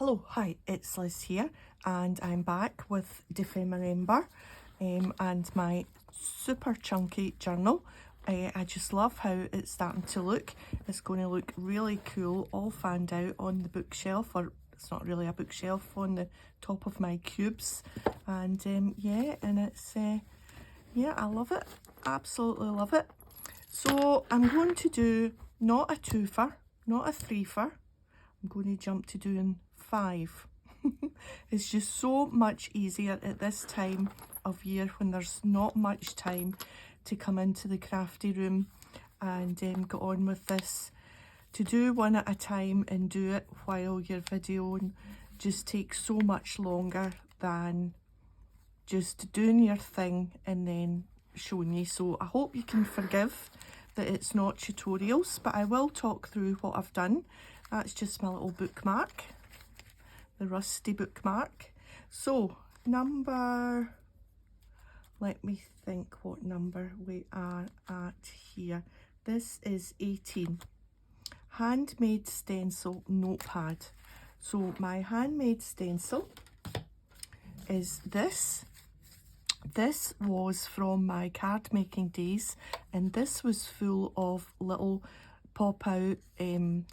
Hello, hi, it's Liz here, and I'm back with Dephemerember and my super chunky journal. I just love how it's starting to look. It's going to look really cool, all fanned out on the bookshelf, or it's not really a bookshelf, on the top of my cubes. And yeah, and it's, yeah, I love it, absolutely love it. So I'm going to do not a twofer, not a threefer. I'm going to jump to doing 5. It's just so much easier at this time of year when there's not much time to come into the crafty room and get on with this. To do one at a time and do it while you're videoing just takes so much longer than just doing your thing and then showing you. So I hope you can forgive that it's not tutorials, but I will talk through what I've done. That's just my little bookmark, the rusty bookmark. So number, let me think what number we are at here. This is 18. Handmade stencil notepad. So my handmade stencil is this. This was from my card making days, and this was full of little pop out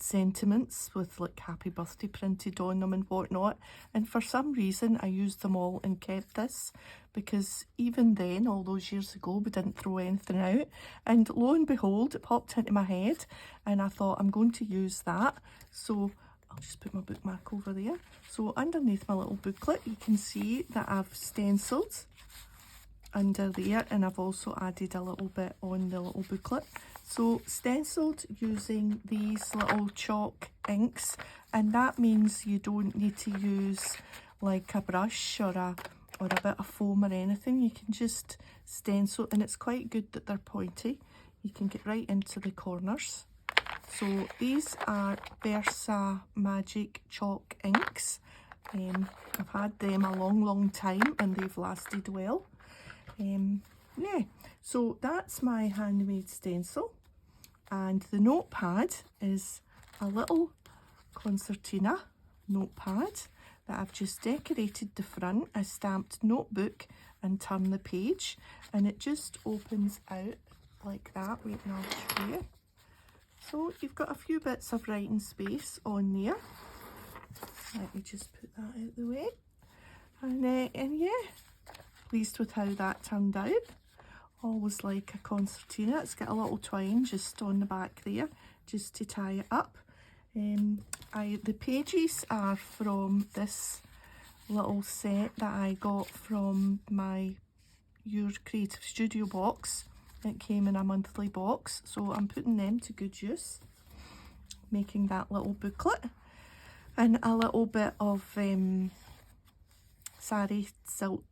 sentiments with like happy birthday printed on them and whatnot, and for some reason I used them all and kept this, because even then, all those years ago, we didn't throw anything out, and lo and behold, it popped into my head and I thought I'm going to use that. So I'll just put my bookmark over there. So underneath my little booklet you can see that I've stenciled under there, and I've also added a little bit on the little booklet. So stenciled using these little chalk inks, and that means you don't need to use like a brush or a bit of foam or anything. You can just stencil, and it's quite good that they're pointy. You can get right into the corners. So these are Versa Magic chalk inks. I've had them a long time and they've lasted well. Yeah, so that's my handmade stencil, and the notepad is a little concertina notepad that I've just decorated the front, a stamped notebook, and turn the page, and it just opens out like that. Wait, and I'll show you. So you've got a few bits of writing space on there. Let me just put that out the way, and yeah, pleased with how that turned out. Always like a concertina. It's got a little twine just on the back there just to tie it up. The pages are from this little set that I got from my Your Creative Studio box. It came in a monthly box, so I'm putting them to good use, making that little booklet, and a little bit of sari silk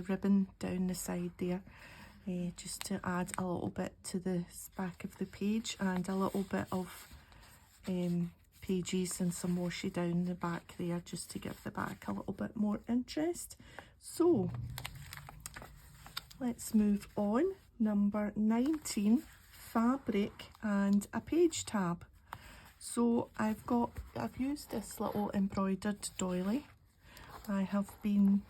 ribbon down the side there, just to add a little bit to the back of the page, and a little bit of pages and some washi down the back there, just to give the back a little bit more interest. So let's move on. Number 19, fabric and a page tab. So I've used this little embroidered doily. I have been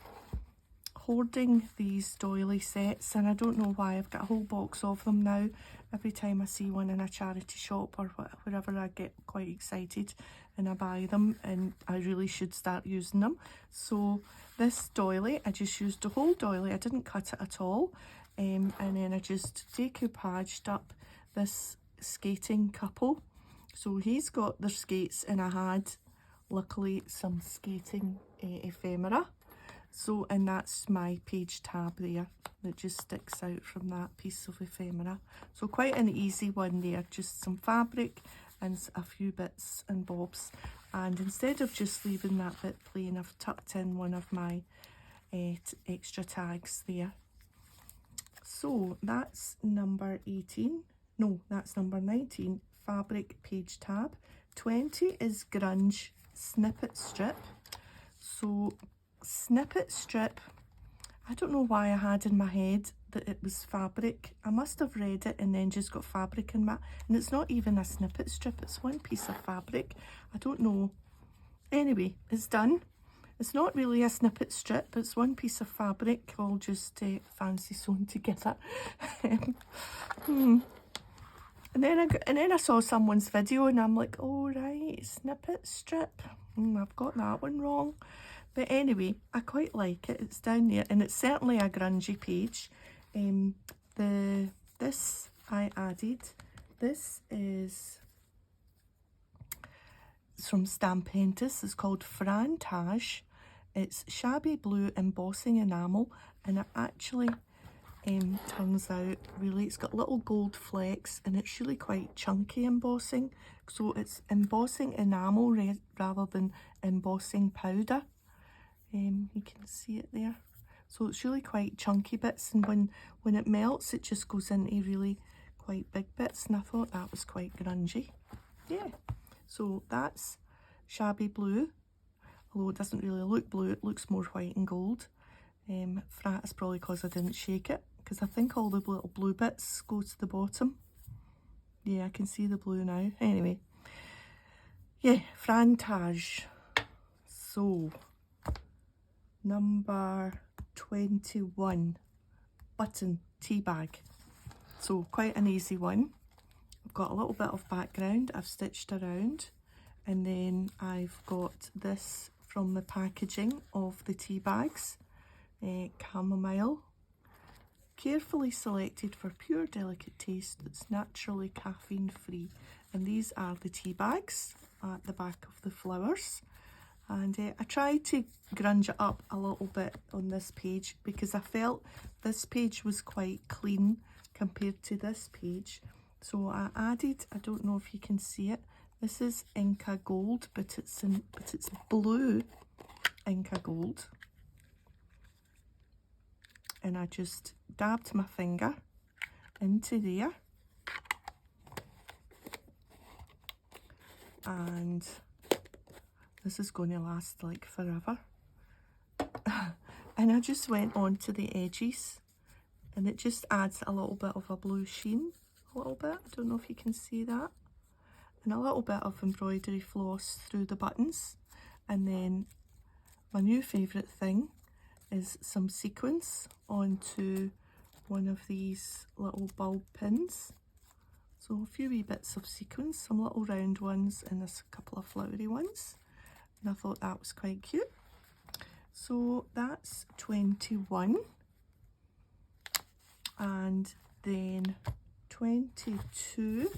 hoarding these doily sets, and I don't know why. I've got a whole box of them now. Every time I see one in a charity shop or wherever, I get quite excited and I buy them, and I really should start using them. So this doily, I just used the whole doily. I didn't cut it at all, and then I just decoupaged up this skating couple. So he's got their skates, and I had luckily some skating ephemera. So, and that's my page tab there that just sticks out from that piece of ephemera. So quite an easy one there, just some fabric and a few bits and bobs. And instead of just leaving that bit plain, I've tucked in one of my extra tags there. So that's number 18. No, that's number 19, fabric page tab. 20 is grunge snippet strip. So snippet strip, I don't know why I had in my head that it was fabric. I must have read it and then just got fabric in my, and it's not even a snippet strip, it's one piece of fabric. I don't know, Anyway, it's done. It's not really a snippet strip, it's one piece of fabric all just fancy sewn together. And then I saw someone's video and I'm like, oh right, snippet strip. I've got that one wrong. But anyway, I quite like it. It's down there and it's certainly a grungy page. This I added. This is from Stampentis. It's called Frantage. It's shabby blue embossing enamel, and it actually turns out really, it's got little gold flecks and it's really quite chunky embossing. So it's embossing enamel rather than embossing powder. You can see it there. So it's really quite chunky bits, and when it melts it just goes into really quite big bits, and I thought that was quite grungy. Yeah, so that's shabby blue, although it doesn't really look blue, it looks more white and gold. Frat is probably because I didn't shake it, because I think all the little blue bits go to the bottom. Yeah, I can see the blue now. Anyway, yeah, Frantage. So, number 21, button tea bag. So quite an easy one. I've got a little bit of background I've stitched around, and then I've got this from the packaging of the tea bags, chamomile, carefully selected for pure delicate taste that's naturally caffeine free. And these are the tea bags at the back of the flowers. And I tried to grunge it up a little bit on this page because I felt this page was quite clean compared to this page. So I added, I don't know if you can see it, this is Inca Gold, but it's blue Inca Gold. And I just dabbed my finger into there. And this is going to last like forever. And I just went on to the edges, and it just adds a little bit of a blue sheen, a little bit, I don't know if you can see that, and a little bit of embroidery floss through the buttons. And then my new favourite thing is some sequins onto one of these little bulb pins. So a few wee bits of sequins, some little round ones and a couple of flowery ones. And I thought that was quite cute. So that's 21. And then 22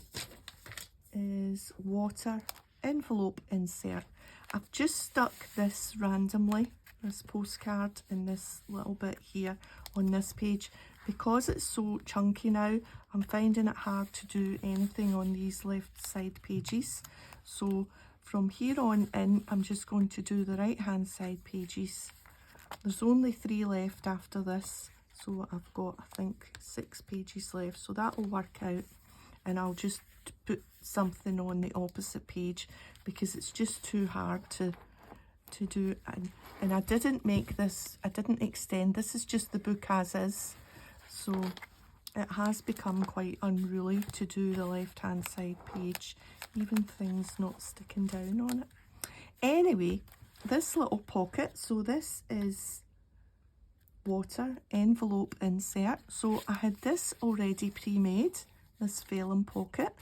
is water envelope insert. I've just stuck this randomly, this postcard in this little bit here on this page. Because it's so chunky now, I'm finding it hard to do anything on these left side pages. So from here on in, I'm just going to do the right hand side pages. There's only 3 left after this, so I've got, I think, 6 pages left, so that'll work out. And I'll just put something on the opposite page because it's just too hard to do. And I didn't make this, I didn't extend, this is just the book as is. So it has become quite unruly to do the left hand side page, even things not sticking down on it. Anyway, this little pocket, so this is water envelope insert. So I had this already pre-made, this vellum pocket.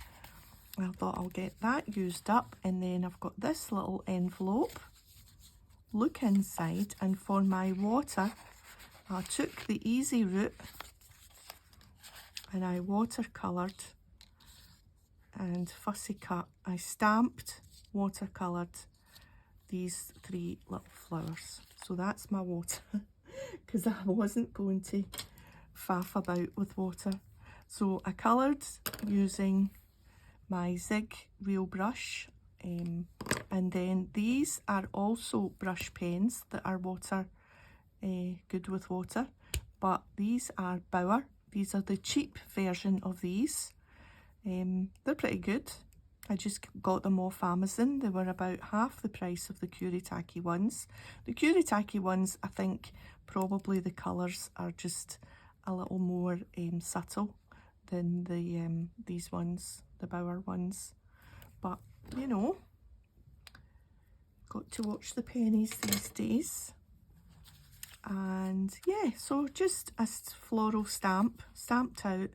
I thought I'll get that used up, and then I've got this little envelope. Look inside, and for my water, I took the easy route and I watercoloured and fussy cut. I stamped, watercoloured these 3 little flowers. So that's my water, because I wasn't going to faff about with water. So I coloured using my Zig Real brush, and then these are also brush pens that are water, good with water, but these are Bauer. These are the cheap version of these. They're pretty good. I just got them off Amazon. They were about half the price of the Kuretake ones. The Kuretake ones, I think probably the colours are just a little more subtle than the these ones, the Bauer ones. But, you know, got to watch the pennies these days. And yeah, so just a floral stamp, stamped out,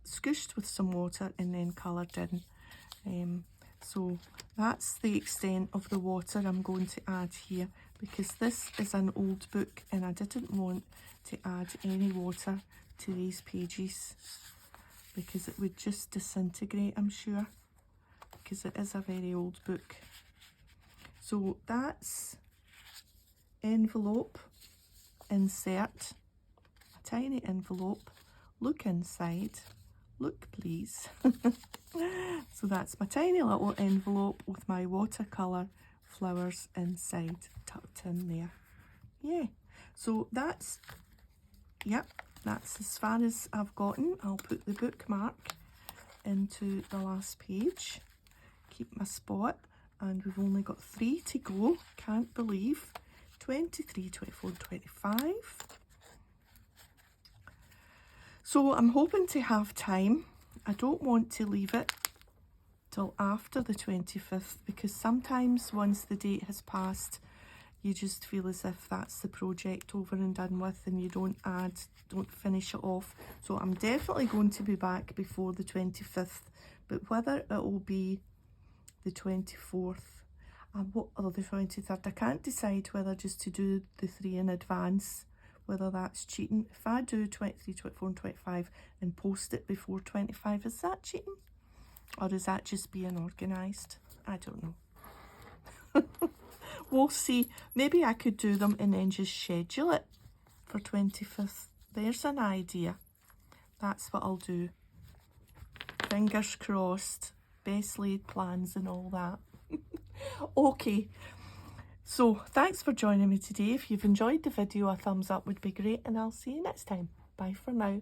scooshed with some water and then coloured in. So that's the extent of the water I'm going to add here, because this is an old book and I didn't want to add any water to these pages because it would just disintegrate, I'm sure, because it is a very old book. So that's envelope, insert, a tiny envelope, look inside, look please. So that's my tiny little envelope with my watercolour flowers inside tucked in there. Yeah, so that's, yep, that's as far as I've gotten. I'll put the bookmark into the last page, keep my spot, and we've only got 3 to go. Can't believe. 23, 24, 25. So I'm hoping to have time. I don't want to leave it till after the 25th, because sometimes once the date has passed, you just feel as if that's the project over and done with and you don't finish it off. So I'm definitely going to be back before the 25th, but whether it will be the 24th or the 23rd, I can't decide whether just to do the 3 in advance, whether that's cheating. If I do 23, 24 and 25 and post it before 25, is that cheating? Or is that just being organised? I don't know. We'll see. Maybe I could do them and then just schedule it for 25th. There's an idea. That's what I'll do. Fingers crossed. Best laid plans and all that. Okay. So thanks for joining me today. If you've enjoyed the video, a thumbs up would be great, and I'll see you next time. Bye for now.